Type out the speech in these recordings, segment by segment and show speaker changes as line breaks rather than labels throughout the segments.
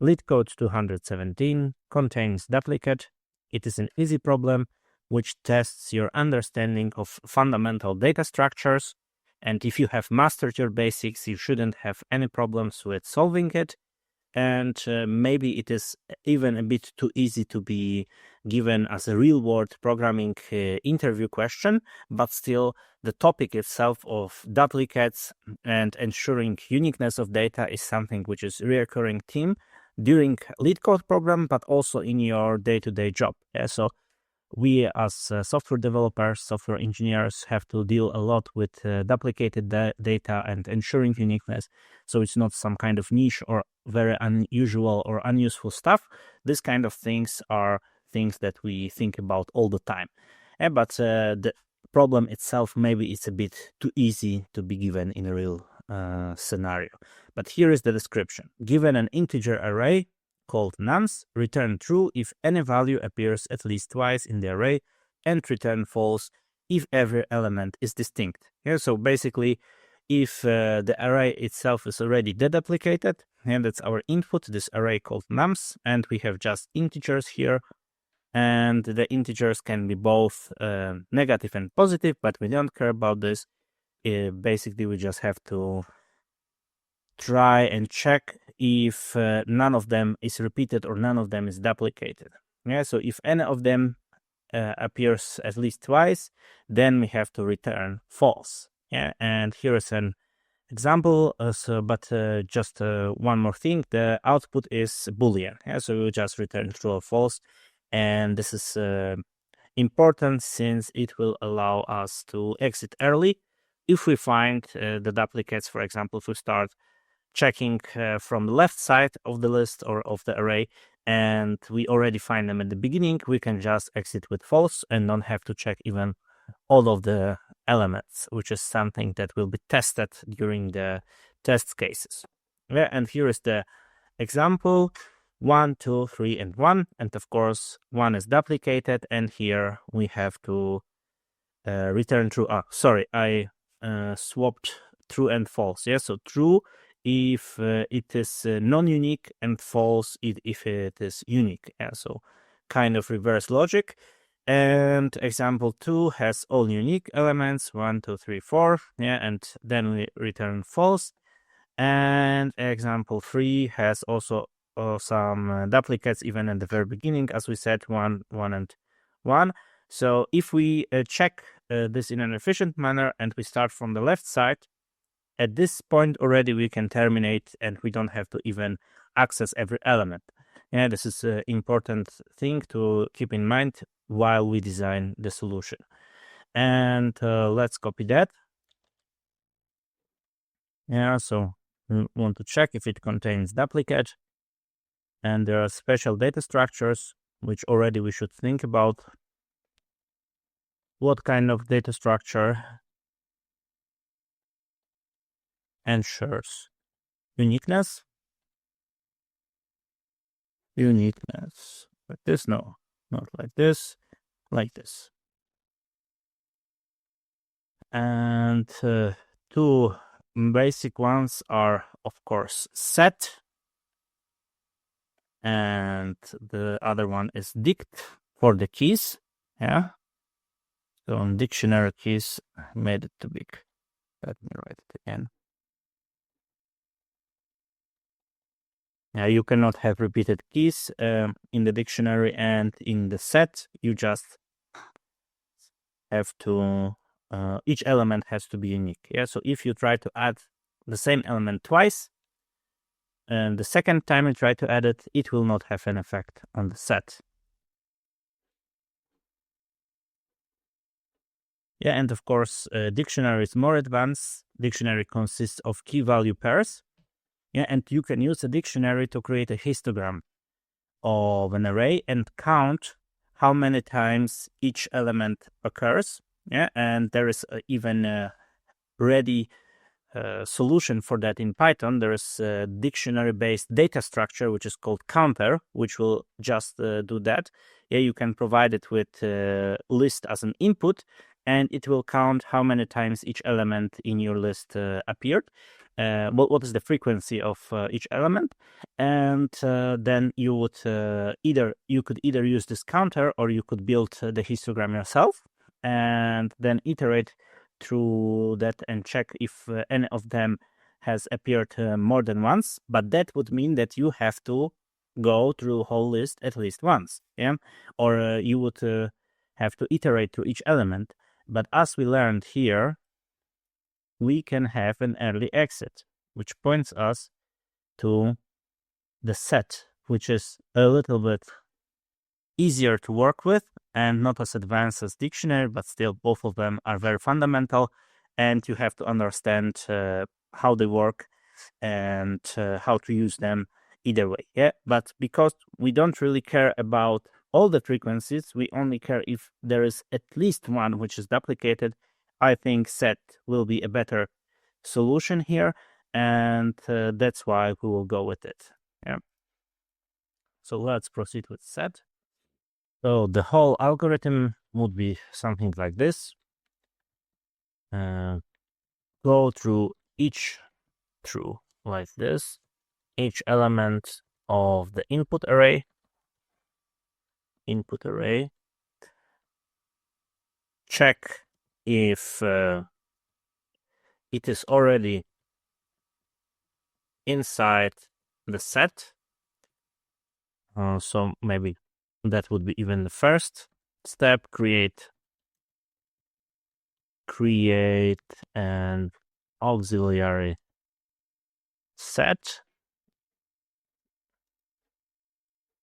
Leetcode 217 contains duplicate. It is an easy problem which tests your understanding of fundamental data structures. And if you have mastered your basics, you shouldn't have any problems with solving it. And maybe it is even a bit too easy to be given as a real-world programming interview question, but still the topic itself of duplicates and ensuring uniqueness of data is something which is a recurring theme during Leetcode program, but also in your day-to-day job. So we as software developers, software engineers have to deal a lot with duplicated data and ensuring uniqueness. So it's not some kind of niche or very unusual or unuseful stuff. This kind of things are things that we think about all the time. But the problem itself, maybe it's a bit too easy to be given in a real scenario. But here is the description. Given an integer array called nums, return true if any value appears at least twice in the array, and return false if every element is distinct. So basically, if the array itself is already deduplicated, and that's our input, this array called nums, and we have just integers here, and the integers can be both negative and positive, but we don't care about this. Basically, we just have to try and check if none of them is repeated or none of them is duplicated. So if any of them appears at least twice, then we have to return false. And here is an example. Just one more thing: the output is Boolean. So we just return true or false, and this is important since it will allow us to exit early if we find the duplicates. For example, if we start checking from the left side of the list or of the array, and we already find them at the beginning, we can just exit with false and don't have to check even all of the elements, which is something that will be tested during the test cases. And here is the example: 1, 2, 3, and 1. And of course, 1 is duplicated, and here we have to return true. I swapped true and false. So true if it is non-unique, and false if it is unique. So kind of reverse logic. And example 2 has all unique elements, 1, 2, 3, 4. And then we return false. And example 3 has also some duplicates even at the very beginning, as we said, 1, 1, and 1. So if we check this in an efficient manner and we start from the left side, at this point already we can terminate and we don't have to even access every element. This is an important thing to keep in mind while we design the solution. And let's copy that. So we want to check if it contains duplicate. And there are special data structures which already we should think about. What kind of data structure ensures uniqueness? Like this? No, not like this, like this. And two basic ones are, of course, set, and the other one is dict for the keys. So on dictionary keys, I made it too big. Let me write it again. You cannot have repeated keys in the dictionary, and in the set, you just have to, each element has to be unique. So if you try to add the same element twice, and the second time you try to add it, it will not have an effect on the set. And of course, dictionary is more advanced. Dictionary consists of key value pairs. And you can use a dictionary to create a histogram of an array and count how many times each element occurs. And there is even a ready solution for that in Python. There is a dictionary-based data structure which is called counter, which will just do that. You can provide it with list as an input, and it will count how many times each element in your list appeared. What is the frequency of each element, and then you would could either use this counter, or you could build the histogram yourself and then iterate through that and check if any of them has appeared more than once. But that would mean that you have to go through whole list at least once, or you would have to iterate through each element. But as we learned here, we can have an early exit, which points us to the set, which is a little bit easier to work with and not as advanced as dictionary, but still both of them are very fundamental, and you have to understand how they work and how to use them either way. But because we don't really care about all the frequencies, we only care if there is at least one which is duplicated. I think set will be a better solution here, and that's why we will go with it. So let's proceed with set. So the whole algorithm would be something like this. Go through like this, each element of the input array, check if it is already inside the set. So maybe that would be even the first step. Create an auxiliary set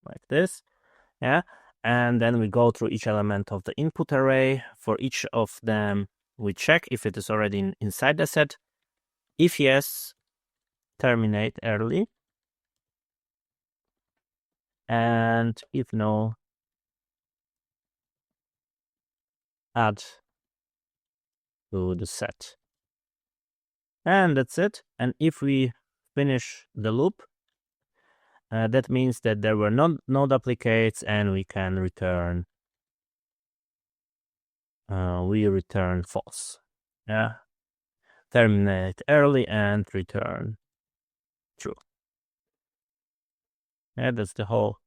like this. And then we go through each element of the input array. For each of them, we check if it is already inside the set. If yes, terminate early. And if no, add to the set. And that's it. And if we finish the loop, that means that there were no duplicates, and we can return false. Terminate early and return true. That's the whole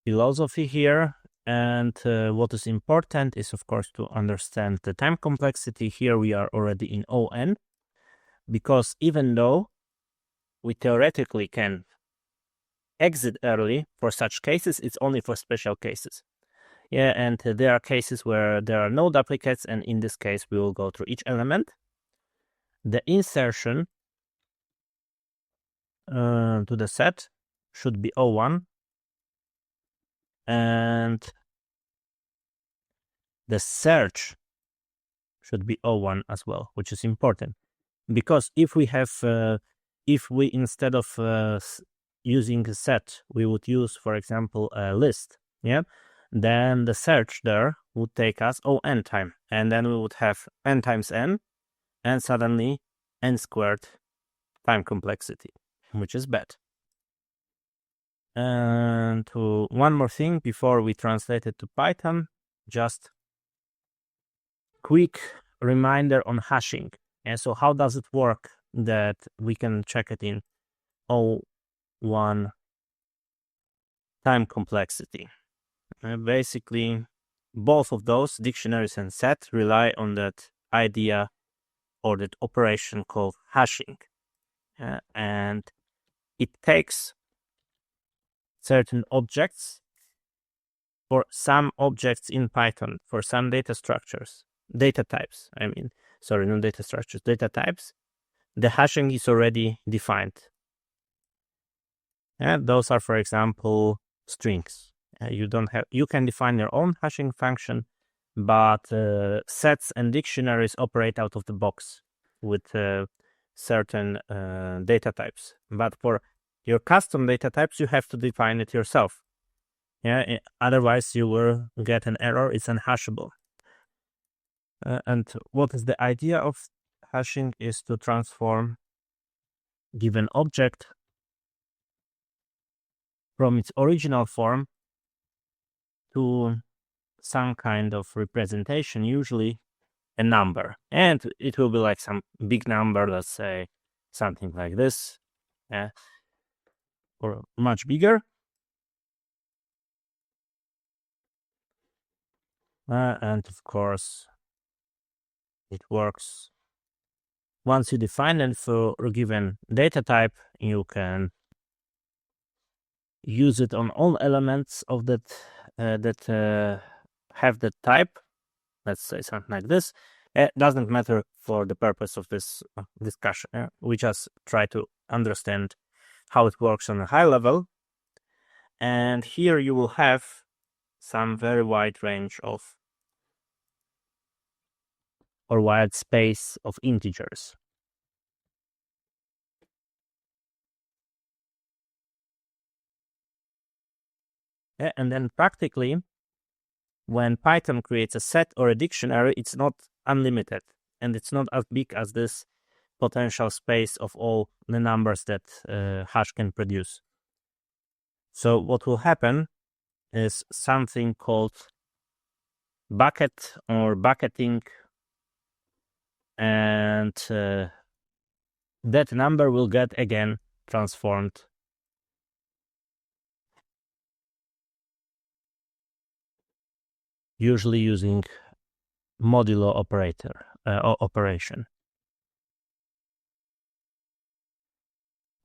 philosophy here. And what is important is, of course, to understand the time complexity. Here we are already in ON, because even though we theoretically can exit early for such cases, it's only for special cases. And there are cases where there are no duplicates, and in this case, we will go through each element. The insertion to the set should be O1, and the search should be O1 as well, which is important, because if we have, instead of using a set, we would use, for example, a list, then the search there would take us n time, and then we would have n times n, and suddenly n squared time complexity, which is bad. And one more thing before we translate it to Python, just quick reminder on hashing. And so how does it work that we can check it in O1 time complexity? Basically, both of those, dictionaries and set, rely on that idea or that operation called hashing. And it takes certain objects, for some objects in Python, for some data types, data types, the hashing is already defined. And those are, for example, strings. You can define your own hashing function, but sets and dictionaries operate out of the box with certain data types. But for your custom data types, you have to define it yourself. Otherwise you will get an error. It's unhashable. And what is the idea of hashing is to transform given object from its original form to some kind of representation, usually a number, and it will be like some big number, let's say something like this, or much bigger. And of course, it works. Once you define it for a given data type, you can use it on all elements of that have that type. Let's say something like this. It doesn't matter for the purpose of this discussion. We just try to understand how it works on a high level. And here you will have some very wide range of, or wide space of integers. And then practically, when Python creates a set or a dictionary, it's not unlimited, and it's not as big as this potential space of all the numbers that hash can produce. So what will happen is something called bucket or bucketing, and that number will get again transformed usually using modulo operation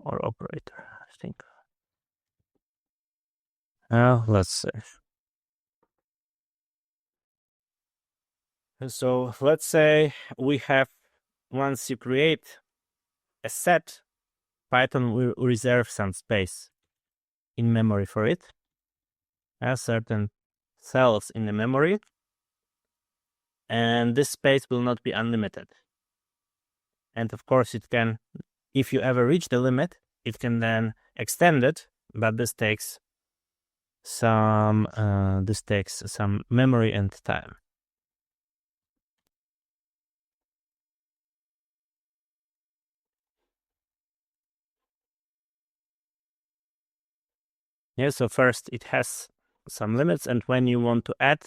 or operator, I think. Let's see. So let's say we have, once you create a set, Python will reserve some space in memory for it, certain cells in the memory, and this space will not be unlimited. And of course it can, if you ever reach the limit, it can then extend it, but this takes some memory and time. Yeah, so first it has some limits, and when you want to add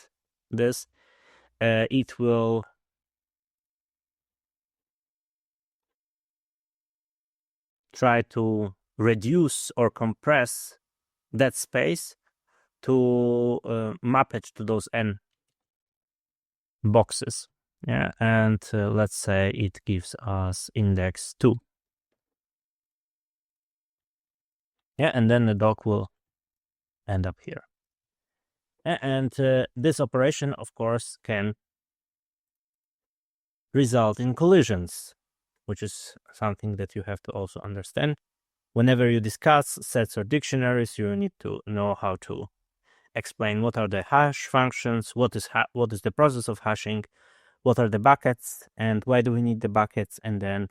this, it will try to reduce or compress that space to map it to those n boxes. Yeah, and let's say it gives us index 2. Yeah, and then the doc will end up here. And this operation, of course, can result in collisions, which is something that you have to also understand. Whenever you discuss sets or dictionaries, you need to know how to explain what are the hash functions, what is the process of hashing, what are the buckets, and why do we need the buckets, and then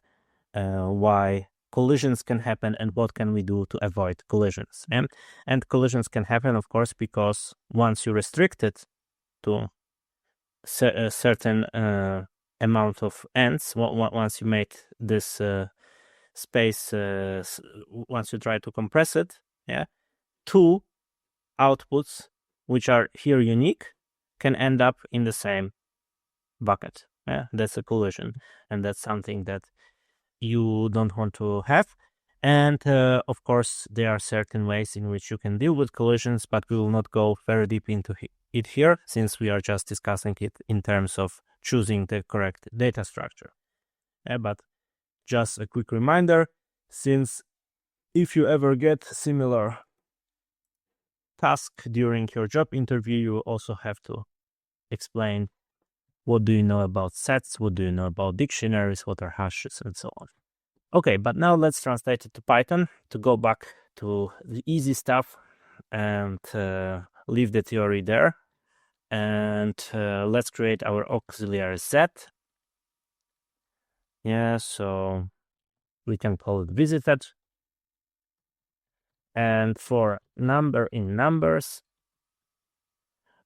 why collisions can happen and what can we do to avoid collisions. And collisions can happen, of course, because once you restrict it to a certain amount of ends, once you make this space, once you try to compress it, two outputs, which are here unique, can end up in the same bucket. That's a collision, and that's something that you don't want to have. And of course, there are certain ways in which you can deal with collisions, but we will not go very deep into it here, since we are just discussing it in terms of choosing the correct data structure. But just a quick reminder, since if you ever get similar task during your job interview, you also have to explain what do you know about sets, what do you know about dictionaries, what are hashes, and so on. Okay, but now let's translate it to Python to go back to the easy stuff and leave the theory there. And let's create our auxiliary set. Yeah, so we can call it visited. And for number in numbers,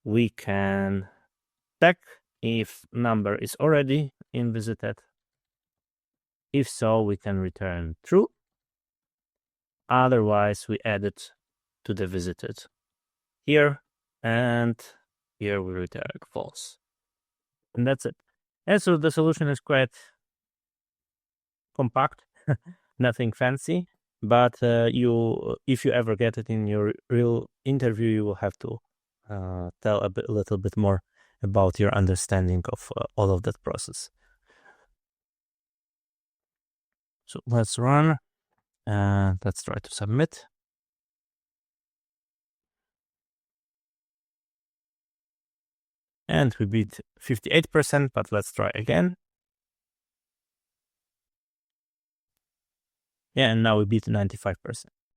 we can check if number is already in visited. If so, we can return true. Otherwise, we add it to the visited here. And here we return false. And that's it. And so the solution is quite compact, nothing fancy, but if you ever get it in your real interview, you will have to tell a little bit more about your understanding of all of that process. So let's run and let's try to submit. And we beat 58%, but let's try again. Yeah, and now we beat 95%.